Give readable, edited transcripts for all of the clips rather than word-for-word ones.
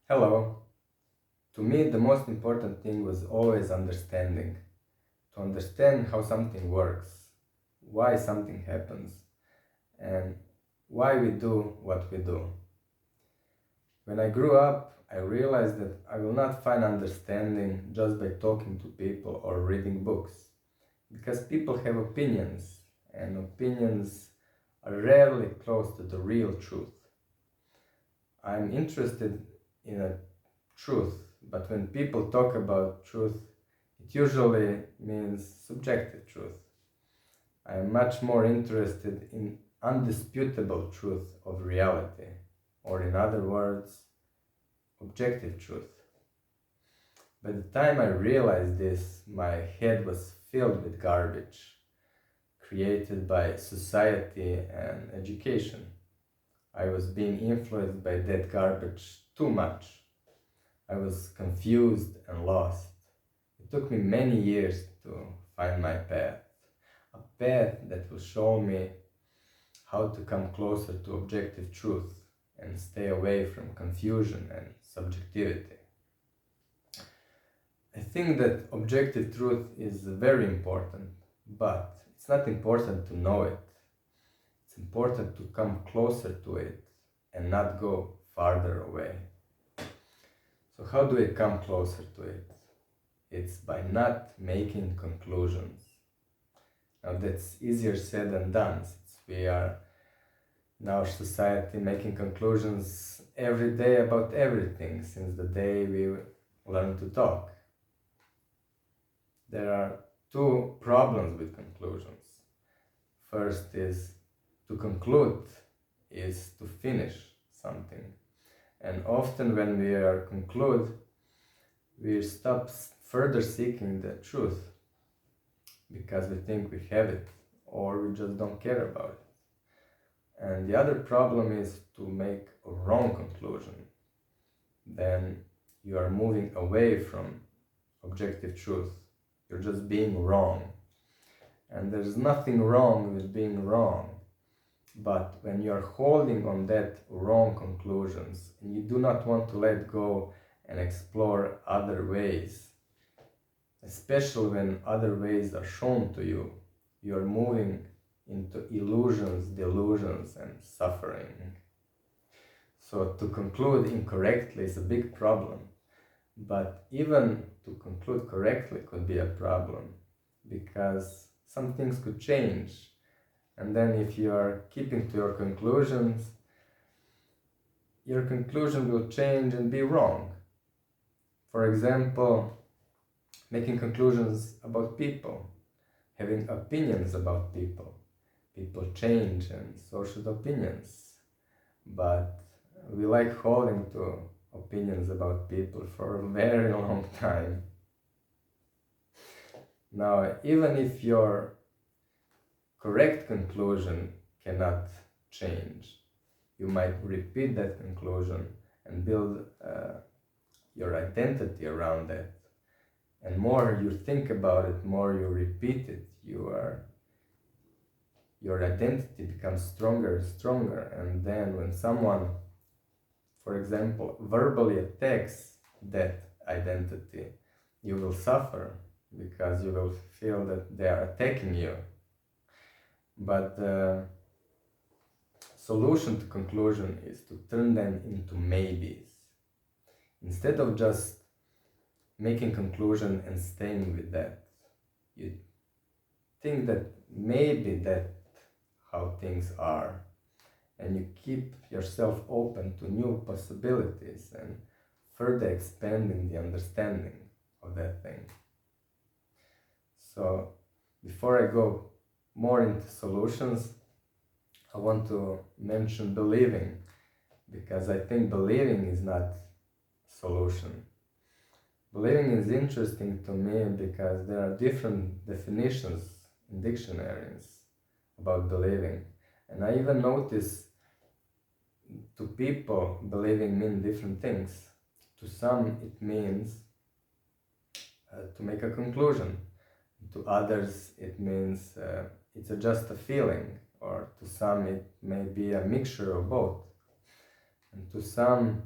Hello. To me, the most important thing was always understanding. To understand how something works, why something happens, and why we do what we do. When I grew up, I realized that I will not find understanding just by talking to people or reading books, because people have opinions, and opinions are rarely close to the real truth. I'm interested in a truth, but when people talk about truth, it usually means subjective truth. I am much more interested in undisputable truth of reality, or in other words, objective truth. By the time I realized this, my head was filled with garbage created by society and education. I was being influenced by that garbage too much. I was confused and lost. It took me many years to find my path, a path that will show me how to come closer to objective truth and stay away from confusion and subjectivity. I think that objective truth is very important, but it's not important to know it. It's important to come closer to it and not go farther away. So how do we come closer to it? It's by not making conclusions. Now that's easier said than done, since we are in our society making conclusions every day about everything since the day we learn to talk. There are two problems with conclusions. First is to conclude is to finish something. And often when we are conclude, we stop further seeking the truth because we think we have it or we just don't care about it. And the other problem is to make a wrong conclusion. Then you are moving away from objective truth. You're just being wrong. And there's nothing wrong with being wrong. But when you are holding on that wrong conclusions and you do not want to let go and explore other ways, especially when other ways are shown to you, you are moving into illusions, delusions, and suffering. So to conclude incorrectly is a big problem. But even to conclude correctly could be a problem, because some things could change. And then if you are keeping to your conclusion will change and be wrong. For example, making conclusions about people, having opinions about people. People change and so should opinions. But we like holding to opinions about people for a very long time. Now, even if your correct conclusion cannot change, you might repeat that conclusion and build your identity around it. And more you think about it, more you repeat it, your identity becomes stronger and stronger. And then when someone, for example, verbally attacks that identity, you will suffer because you will feel that they are attacking you. But the solution to conclusion is to turn them into maybes. Instead of just making conclusion and staying with that, you think that maybe that's how things are, and you keep yourself open to new possibilities and further expanding the understanding of that thing. So before I go more into solutions, I want to mention believing, because I think believing is not solution. Believing is interesting to me because there are different definitions in dictionaries about believing. And I even notice to people believing mean different things. To some it means to make a conclusion. To others it means it's just a feeling, or to some it may be a mixture of both. And to some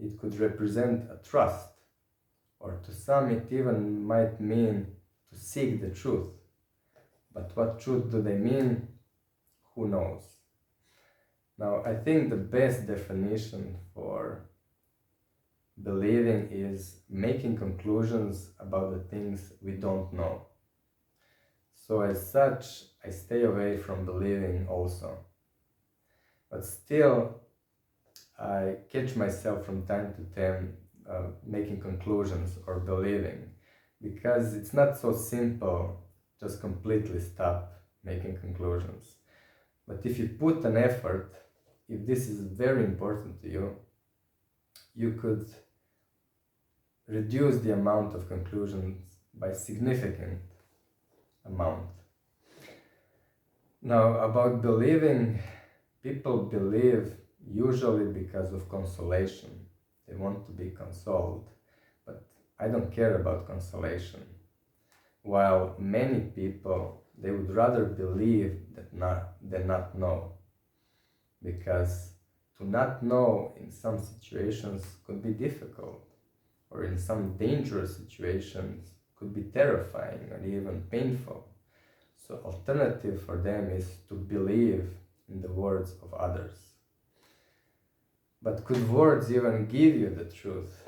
it could represent a trust, or to some it even might mean to seek the truth. But what truth do they mean? Who knows? Now, I think the best definition for believing is making conclusions about the things we don't know. So as such, I stay away from believing also. But still, I catch myself from time to time making conclusions or believing, because it's not so simple just completely stop making conclusions. But if you put an effort, if this is very important to you, you could reduce the amount of conclusions by significant amount. Now, about believing, people believe usually because of consolation. They want to be consoled, but I don't care about consolation. While many people, they would rather believe than not know, because to not know in some situations could be difficult, or in some dangerous situations could be terrifying or even painful. So alternative for them is to believe in the words of others. But could words even give you the truth?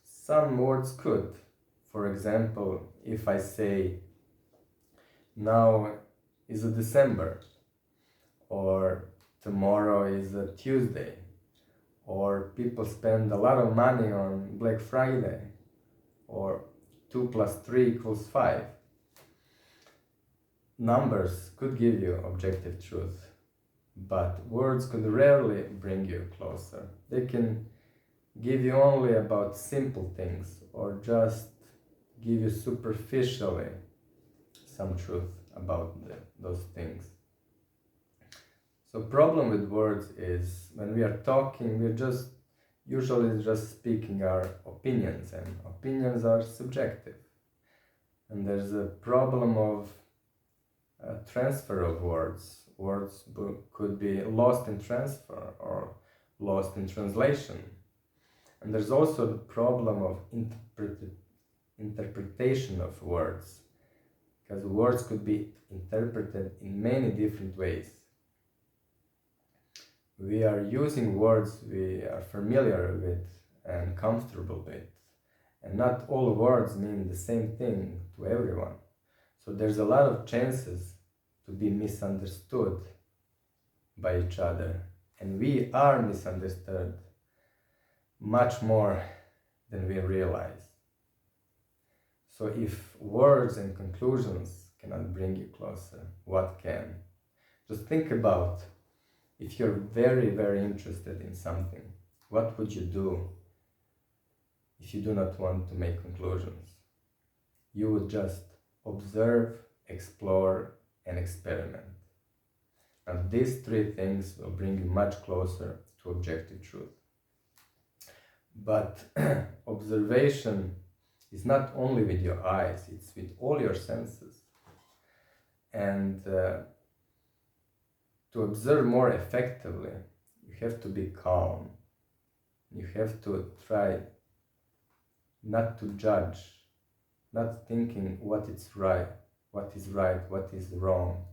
Some words could. For example, if I say, now is a December, or tomorrow is a Tuesday, or people spend a lot of money on Black Friday, or 2 plus 3 equals 5. Numbers could give you objective truth, but words could rarely bring you closer. They can give you only about simple things, or just give you superficially some truth about those things. So problem with words is when we are talking, we're usually just speaking our opinions, and opinions are subjective. And there's a problem of transfer of words. Words could be lost in transfer or lost in translation. And there's also the problem of interpretation of words, because words could be interpreted in many different ways. We are using words we are familiar with and comfortable with, and not all words mean the same thing to everyone. So there's a lot of chances to be misunderstood by each other, and we are misunderstood much more than we realize. So if words and conclusions cannot bring you closer, what can? Just think about, if you're very, very interested in something, what would you do if you do not want to make conclusions? You would just observe, explore, and experiment. And these 3 things will bring you much closer to objective truth. But observation is not only with your eyes, it's with all your senses. And to observe more effectively, you have to be calm. You have to try not to judge, not thinking what is right, what is wrong,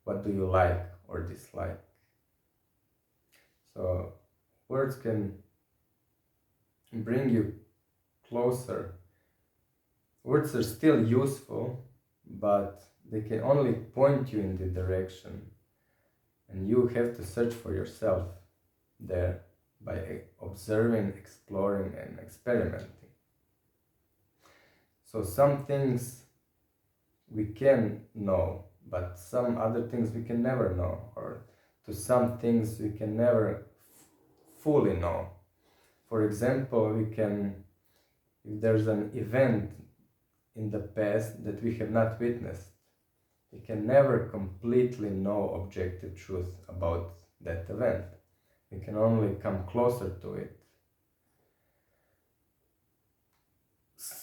what do you like or dislike. So words can bring you closer. Words are still useful, but they can only point you in the direction, and you have to search for yourself there by observing, exploring, and experimenting. So some things we can know, but some other things we can never know, or to some things we can never fully know. For example, if there's an event in the past that we have not witnessed, we can never completely know objective truth about that event. We can only come closer to it.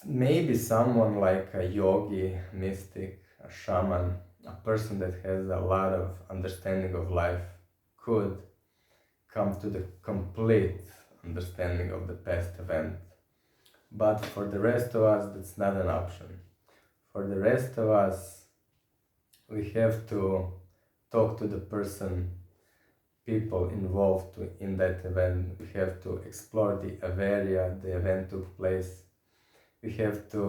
Maybe someone like a yogi, mystic, a shaman, a person that has a lot of understanding of life could come to the complete understanding of the past event. But for the rest of us, that's not an option. For the rest of us, we have to talk to the people involved in that event. We have to explore the area the event took place. We have to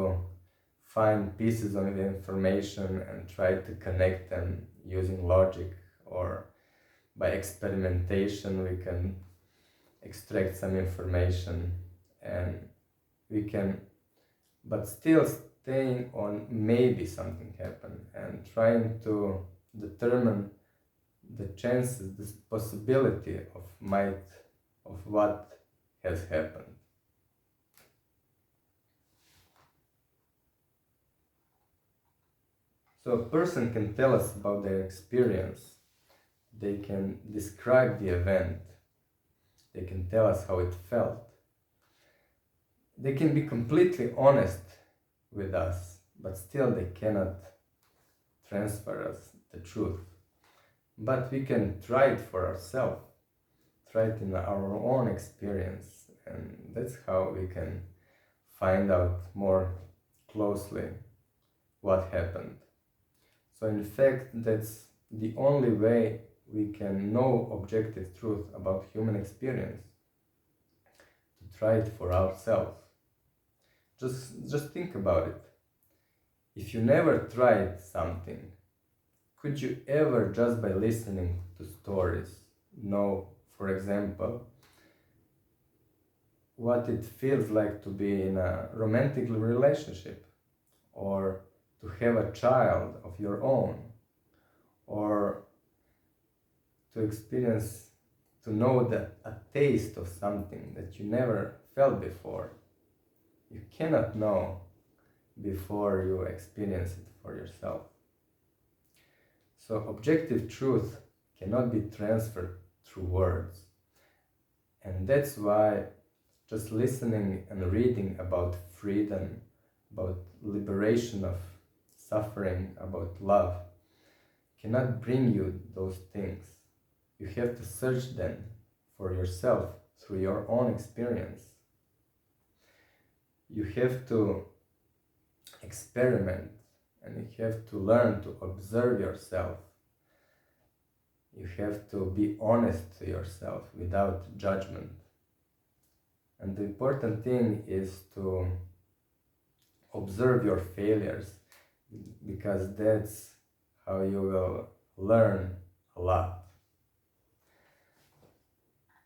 find pieces of information and try to connect them using logic, or by experimentation we can extract some information, and we can, but still staying on maybe something happened and trying to determine the chances, the possibility of what has happened. So a person can tell us about their experience, they can describe the event, they can tell us how it felt, they can be completely honest with us, but still they cannot transfer us the truth. But we can try it for ourselves, try it in our own experience, and that's how we can find out more closely what happened. So in fact, that's the only way we can know objective truth about human experience, to try it for ourselves. Just think about it. If you never tried something, could you ever, just by listening to stories, know, for example, what it feels like to be in a romantic relationship, or to have a child of your own, or to experience, to know a taste of something that you never felt before? You cannot know before you experience it for yourself. So objective truth cannot be transferred through words. And that's why just listening and reading about freedom, about liberation of suffering, about love, cannot bring you those things. You have to search them for yourself through your own experience. You have to experiment, and you have to learn to observe yourself. You have to be honest to yourself without judgment. And the important thing is to observe your failures, because that's how you will learn a lot.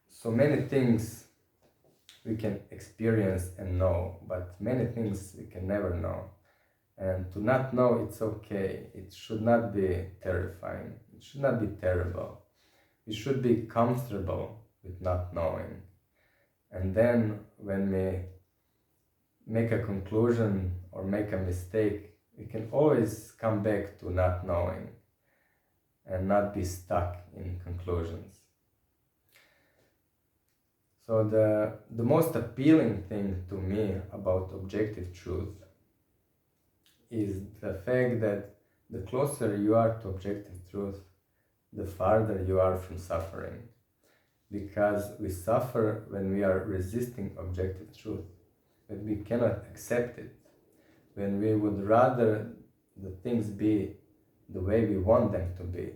So many things we can experience and know, but many things we can never know. And to not know, it's okay. It should not be terrifying. It should not be terrible. We should be comfortable with not knowing. And then when we make a conclusion or make a mistake, we can always come back to not knowing and not be stuck in conclusions. So the most appealing thing to me about objective truth is the fact that the closer you are to objective truth, the farther you are from suffering. Because we suffer when we are resisting objective truth, when we cannot accept it, when we would rather the things be the way we want them to be,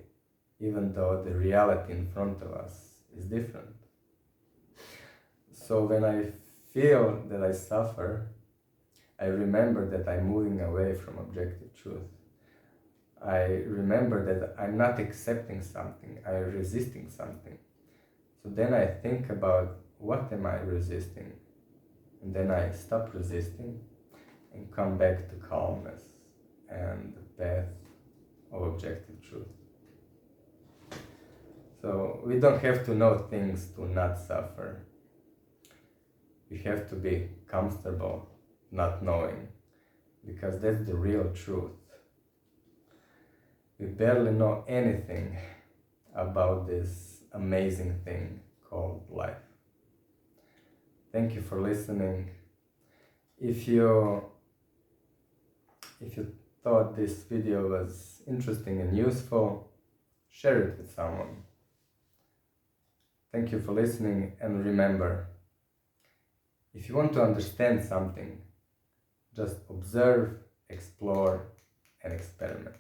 even though the reality in front of us is different. So when I feel that I suffer, I remember that I'm moving away from objective truth. I remember that I'm not accepting something, I'm resisting something. So then I think about, what am I resisting? And then I stop resisting and come back to calmness and the path of objective truth. So we don't have to know things to not suffer. We have to be comfortable not knowing, because that's the real truth. We barely know anything about this amazing thing called life. Thank you for listening. If you thought this video was interesting and useful, share it with someone. Thank you for listening, and remember, If you want to understand something, just observe, explore, and experiment.